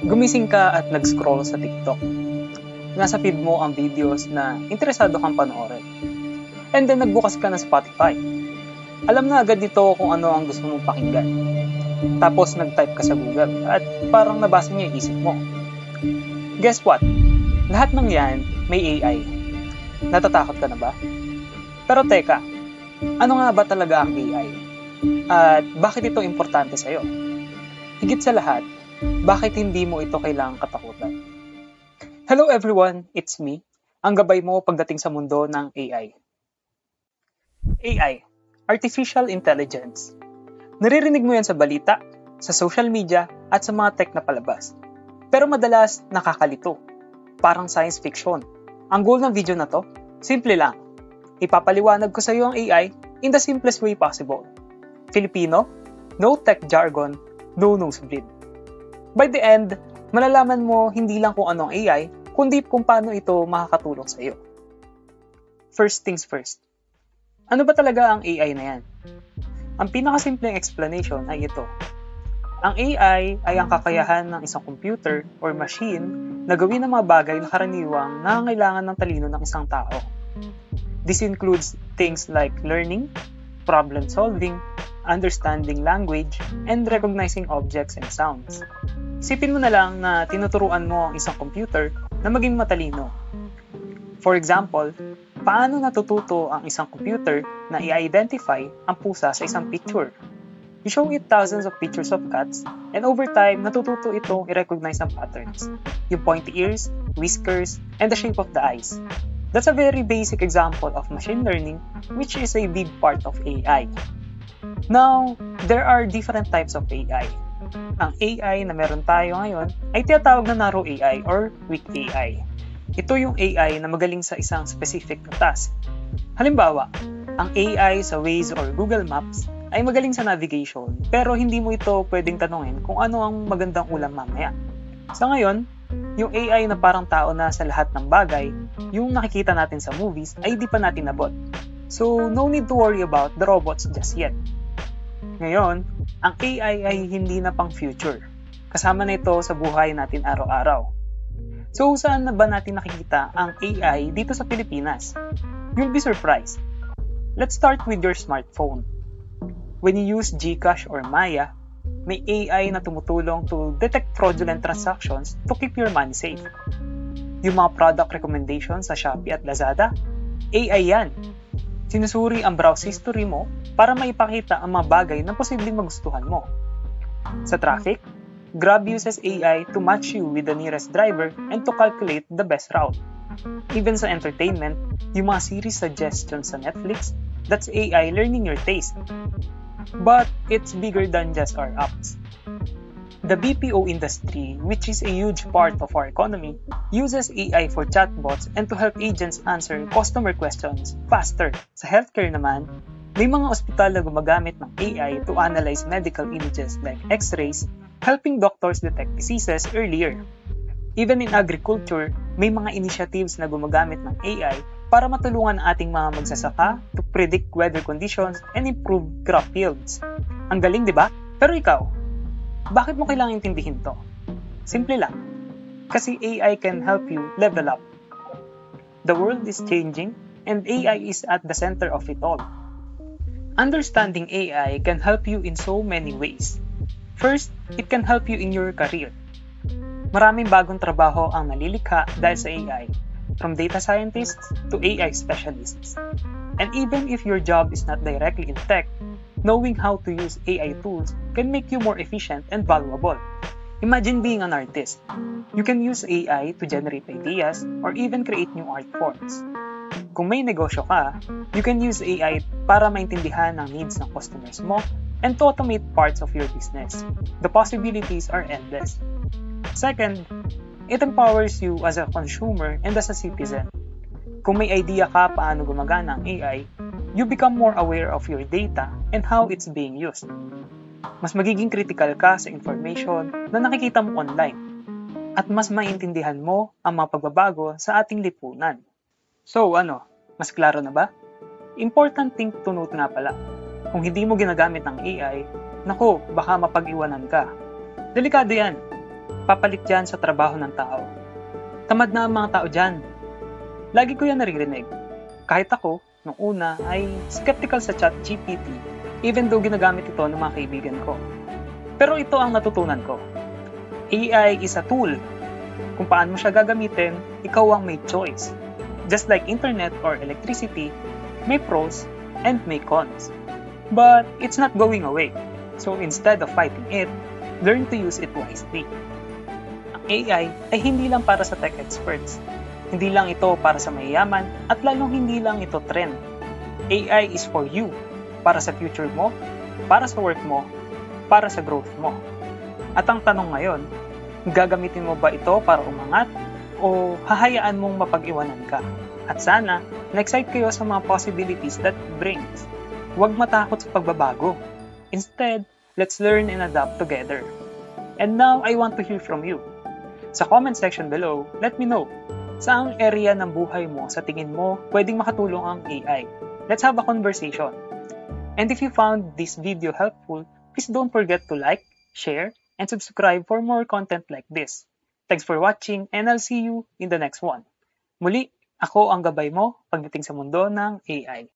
Gumising ka at nag-scroll sa TikTok. Nasa feed mo ang videos na interesado kang panoorin. And then nagbukas ka ng Spotify. Alam na agad dito kung ano ang gusto mong pakinggan. Tapos nag-type ka sa Google at parang nabasa niya yung isip mo. Guess what? Lahat ng yan may AI. Natatakot ka na ba? Pero teka, ano nga ba talaga ang AI? At bakit ito importante sa'yo? Higit sa lahat, bakit hindi mo ito kailangang katakutan? Hello everyone, it's me, ang gabay mo pagdating sa mundo ng AI. AI, Artificial Intelligence. Naririnig mo yan sa balita, sa social media, at sa mga tech na palabas. Pero madalas nakakalito, parang science fiction. Ang goal ng video na to, simple lang. Ipapaliwanag ko sa iyo ang AI in the simplest way possible. Filipino, no tech jargon, no nosebleed. By the end, malalaman mo hindi lang kung ano ang AI, kundi kung paano ito makakatulong sa iyo. First things first. Ano ba talaga ang AI na yan? Ang pinakasimpleng explanation ay ito. Ang AI ay ang kakayahan ng isang computer or machine na gawin ang mga bagay na karaniwang nangangailangan ng talino ng isang tao. This includes things like learning, problem solving, understanding language, and recognizing objects and sounds. Isipin mo na lang na tinuturuan mo ang isang computer na maging matalino. For example, paano natututo ang isang computer na i-identify ang pusa sa isang picture? You show it thousands of pictures of cats, and over time, natututo itong i-recognize ang patterns, yung pointy ears, whiskers, and the shape of the eyes. That's a very basic example of machine learning, which is a big part of AI. Now, there are different types of AI. Ang AI na meron tayo ngayon ay tinatawag na narrow AI or weak AI. Ito yung AI na magaling sa isang specific na task. Halimbawa, ang AI sa Waze or Google Maps ay magaling sa navigation pero hindi mo ito pwedeng tanungin kung ano ang magandang ulam mamaya. Sa ngayon, yung AI na parang tao na sa lahat ng bagay, yung nakikita natin sa movies ay di pa natin nabot. So, no need to worry about the robots just yet. Ngayon, ang AI ay hindi na pang future. Kasama na ito sa buhay natin araw-araw. So, saan na ba natin nakikita ang AI dito sa Pilipinas? You'll be surprised. Let's start with your smartphone. When you use GCash or Maya, may AI na tumutulong to detect fraudulent transactions to keep your money safe. Yung mga product recommendations sa Shopee at Lazada, AI yan. Sinusuri ang browse history mo para maipakita ang mga bagay na posibleng magustuhan mo. Sa traffic, Grab uses AI to match you with the nearest driver and to calculate the best route. Even sa entertainment, yung mga series suggestions sa Netflix, that's AI learning your taste. But it's bigger than just our apps. The BPO industry, which is a huge part of our economy, uses AI for chatbots and to help agents answer customer questions faster. Sa healthcare naman, may mga ospital na gumagamit ng AI to analyze medical images like x-rays, helping doctors detect diseases earlier. Even in agriculture, may mga initiatives na gumagamit ng AI para matulungan ang ating mga magsasaka to predict weather conditions and improve crop yields. Ang galing, di ba? Pero ikaw, bakit mo kailangang intindihin to? Simple lang. Kasi AI can help you level up. The world is changing and AI is at the center of it all. Understanding AI can help you in so many ways. First, it can help you in your career. Maraming bagong trabaho ang nalilikha dahil sa AI, from data scientists to AI specialists. And even if your job is not directly in tech, knowing how to use AI tools can make you more efficient and valuable. Imagine being an artist. You can use AI to generate ideas or even create new art forms. Kung may negosyo ka, you can use AI para maintindihan ang needs ng customers mo and to automate parts of your business. The possibilities are endless. Second, it empowers you as a consumer and as a citizen. Kung may idea ka paano gumagana ang AI, you become more aware of your data and how it's being used. Mas magiging critical ka sa information na nakikita mo online at mas maintindihan mo ang mga pagbabago sa ating lipunan. So mas klaro na ba? Important thing to note nga pala, kung hindi mo ginagamit ng AI, naku, baka mapag-iwanan ka. Delikado yan. papalit yan sa trabaho ng tao. Tamad na ang mga tao dyan. Lagi ko yan naririnig. Kahit ako, nung una, ay skeptical sa ChatGPT, even though ginagamit ito ng mga kaibigan ko. Pero ito ang natutunan ko. AI is a tool. Kung paano mo siya gagamitin, ikaw ang may choice. Just like internet or electricity, may pros and may cons. But it's not going away. So instead of fighting it, learn to use it wisely. Ang AI ay hindi lang para sa tech experts. Hindi lang ito para sa mayayaman at lalong hindi lang ito trend. AI is for you, para sa future mo, para sa work mo, para sa growth mo. At ang tanong ngayon, gagamitin mo ba ito para umangat o hahayaan mong mapag-iwanan ka? At sana, na-excite kayo sa mga possibilities that it brings. Huwag matakot sa pagbabago. Instead, let's learn and adapt together. And now, I want to hear from you. Sa comment section below, let me know, saang area ng buhay mo sa tingin mo pwedeng makatulong ang AI? Let's have a conversation. And if you found this video helpful, please don't forget to like, share, and subscribe for more content like this. Thanks for watching and I'll see you in the next one. Muli, ako ang gabay mo pagdating sa mundo ng AI.